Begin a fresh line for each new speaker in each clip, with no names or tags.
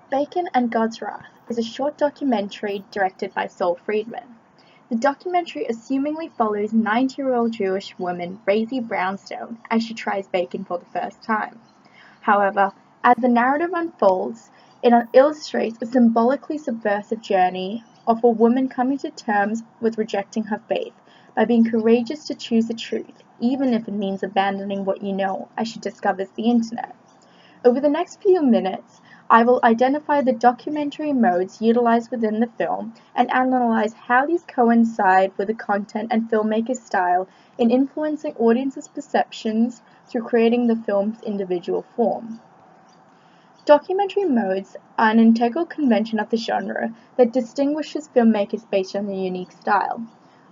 Bacon and God's Wrath is a short documentary directed by Saul Friedman. The documentary assumingly follows 90-year-old Jewish woman Rosie Brownstone as she tries bacon for the first time. However, as the narrative unfolds, it illustrates a symbolically subversive journey of a woman coming to terms with rejecting her faith by being courageous to choose the truth, even if it means abandoning what you know, as she discovers the internet. Over the next few minutes, I will identify the documentary modes utilized within the film and analyze how these coincide with the content and filmmaker's style in influencing audiences' perceptions through creating the film's individual form. Documentary modes are an integral convention of the genre that distinguishes filmmakers based on their unique style.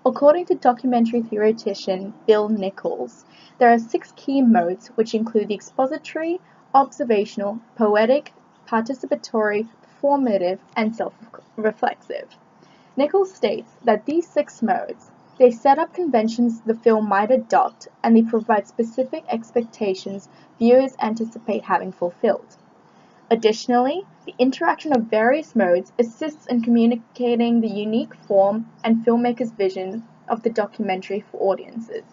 According to documentary theoretician Bill Nichols, there are 6 key modes which include the expository, observational, poetic, participatory, performative, and self-reflexive. Nichols states that these 6 modes, they set up conventions the film might adopt, and they provide specific expectations viewers anticipate having fulfilled. Additionally, the interaction of various modes assists in communicating the unique form and filmmaker's vision of the documentary for audiences.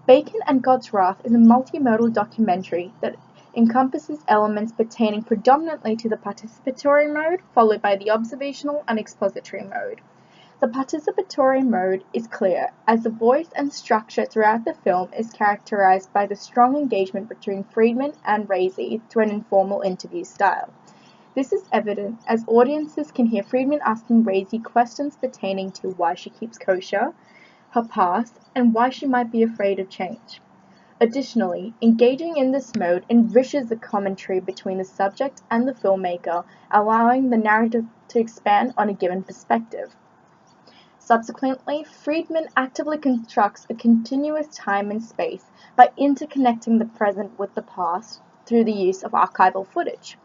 Bacon and God's Wrath is a multimodal documentary that encompasses elements pertaining predominantly to the participatory mode, followed by the observational and expository mode. The participatory mode is clear, as the voice and structure throughout the film is characterized by the strong engagement between Friedman and Rosie through an informal interview style. This is evident as audiences can hear Friedman asking Rosie questions pertaining to why she keeps kosher, her past, and why she might be afraid of change. Additionally, engaging in this mode enriches the commentary between the subject and the filmmaker, allowing the narrative to expand on a given perspective. Subsequently, Friedman actively constructs a continuous time and space by interconnecting the present with the past through the use of archival footage.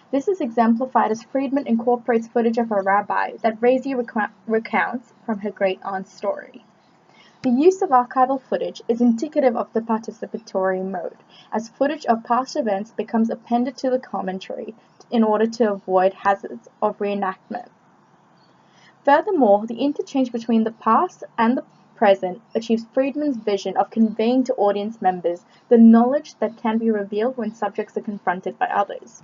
This is exemplified as Friedman incorporates footage of a rabbi that Rosie recounts from her great-aunt's story. The use of archival footage is indicative of the participatory mode, as footage of past events becomes appended to the commentary in order to avoid hazards of reenactment. Furthermore, the interchange between the past and the present achieves Friedman's vision of conveying to audience members the knowledge that can be revealed when subjects are confronted by others.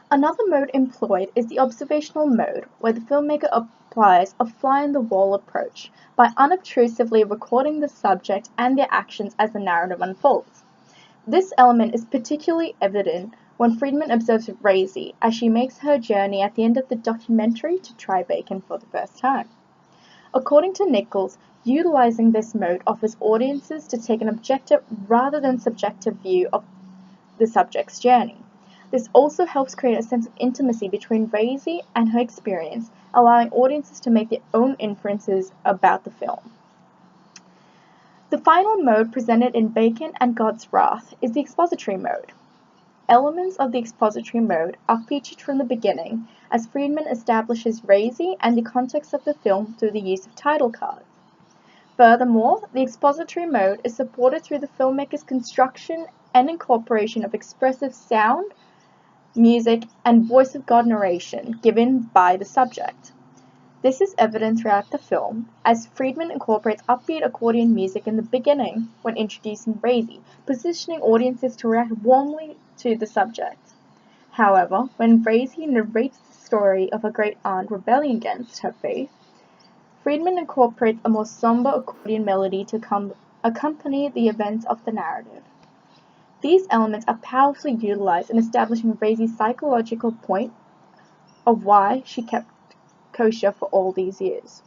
Another mode employed is the observational mode, where the filmmaker applies a fly-on-the-wall approach by unobtrusively recording the subject and their actions as the narrative unfolds. This element is particularly evident when Friedman observes Rosie as she makes her journey at the end of the documentary to try bacon for the first time. According to Nichols, utilizing this mode offers audiences to take an objective rather than subjective view of the subject's journey. This also helps create a sense of intimacy between Rosie and her experience, allowing audiences to make their own inferences about the film. The final mode presented in Bacon and God's Wrath is the expository mode. Elements of the expository mode are featured from the beginning, as Friedman establishes Rosie and the context of the film through the use of title cards. Furthermore, the expository mode is supported through the filmmaker's construction and incorporation of expressive sound, music, and voice of God narration given by the subject. This is evident throughout the film, as Friedman incorporates upbeat accordion music in the beginning when introducing Rosie, positioning audiences to react warmly to the subject. However, when Rosie narrates the story of her great-aunt rebelling against her faith, Friedman incorporates a more somber accordion melody to accompany the events of the narrative. These elements are powerfully utilized in establishing Rosie's psychological point of why she kept kosher for all these years.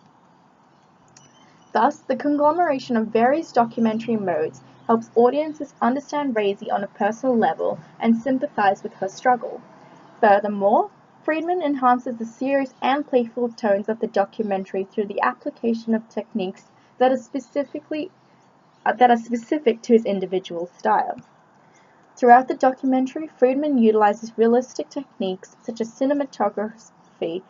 Thus, the conglomeration of various documentary modes helps audiences understand Rosie on a personal level and sympathize with her struggle. Furthermore, Friedman enhances the serious and playful tones of the documentary through the application of techniques that are specific to his individual style. Throughout the documentary, Friedman utilizes realistic techniques such as cinematography,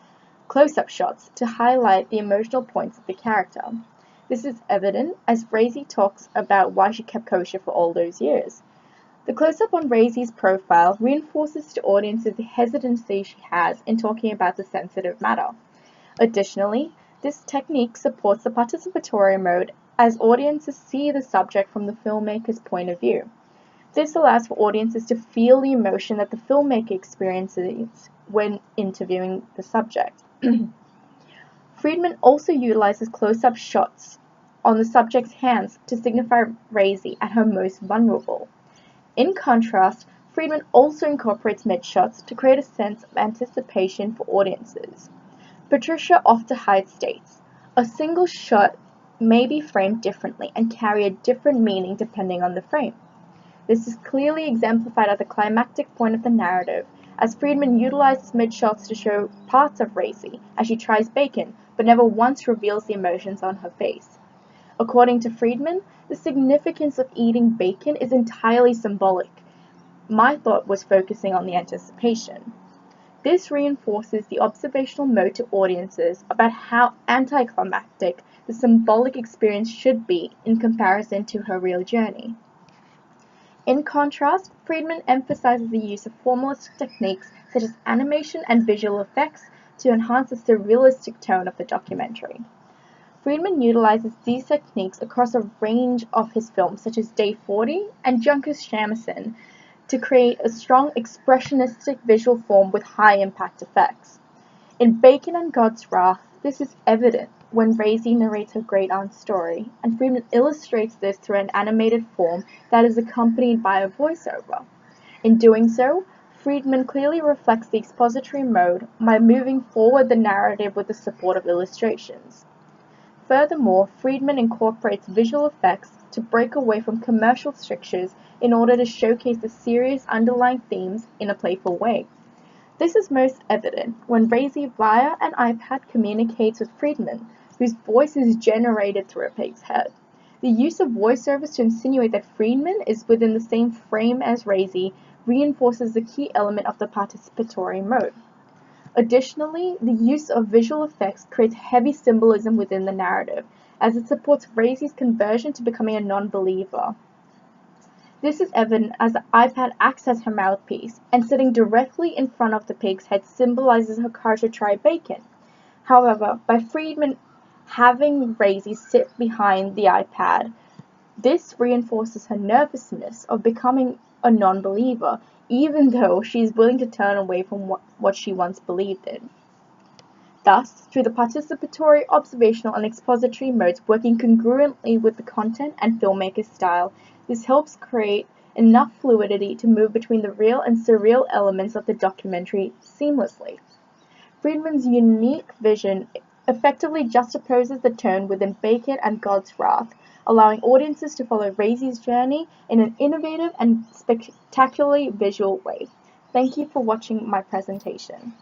close-up shots to highlight the emotional points of the character. This is evident as Rosie talks about why she kept kosher for all those years. The close-up on Raisy's profile reinforces to audiences the hesitancy she has in talking about the sensitive matter. Additionally, this technique supports the participatory mode as audiences see the subject from the filmmaker's point of view. This allows for audiences to feel the emotion that the filmmaker experiences when interviewing the subject. Friedman also utilizes close-up shots on the subject's hands to signify Raisy at her most vulnerable. In contrast, Friedman also incorporates mid-shots to create a sense of anticipation for audiences. Patricia Off-the-Hide states, "A single shot may be framed differently and carry a different meaning depending on the frame." This is clearly exemplified at the climactic point of the narrative, as Friedman utilizes mid-shots to show parts of Racy as she tries bacon, but never once reveals the emotions on her face. According to Friedman, the significance of eating bacon is entirely symbolic. My thought was focusing on the anticipation. This reinforces the observational mode to audiences about how anticlimactic the symbolic experience should be in comparison to her real journey. In contrast, Friedman emphasizes the use of formalistic techniques such as animation and visual effects to enhance the surrealistic tone of the documentary. Friedman utilizes these techniques across a range of his films such as Day 40 and Junkers Shamisen to create a strong expressionistic visual form with high-impact effects. In Bacon and God's Wrath, this is evident when Raisy narrates her great-aunt's story, and Friedman illustrates this through an animated form that is accompanied by a voiceover. In doing so, Friedman clearly reflects the expository mode by moving forward the narrative with the support of illustrations. Furthermore, Friedman incorporates visual effects to break away from commercial strictures in order to showcase the serious underlying themes in a playful way. This is most evident when Raisy via an iPad communicates with Friedman, whose voice is generated through a pig's head. The use of voiceovers to insinuate that Friedman is within the same frame as Raisy reinforces the key element of the participatory mode. Additionally, the use of visual effects creates heavy symbolism within the narrative, as it supports Raisy's conversion to becoming a non-believer. This is evident as the iPad acts as her mouthpiece, and sitting directly in front of the pig's head symbolizes her courage to try bacon. However, by Friedman having Raisy sit behind the iPad, this reinforces her nervousness of becoming a non-believer, even though she is willing to turn away from what she once believed in. Thus, through the participatory, observational, and expository modes working congruently with the content and filmmaker's style, this helps create enough fluidity to move between the real and surreal elements of the documentary seamlessly. Friedman's unique vision effectively juxtaposes the tone within Bacon and God's Wrath, allowing audiences to follow Raisy's journey in an innovative and spectacularly visual way. Thank you for watching my presentation.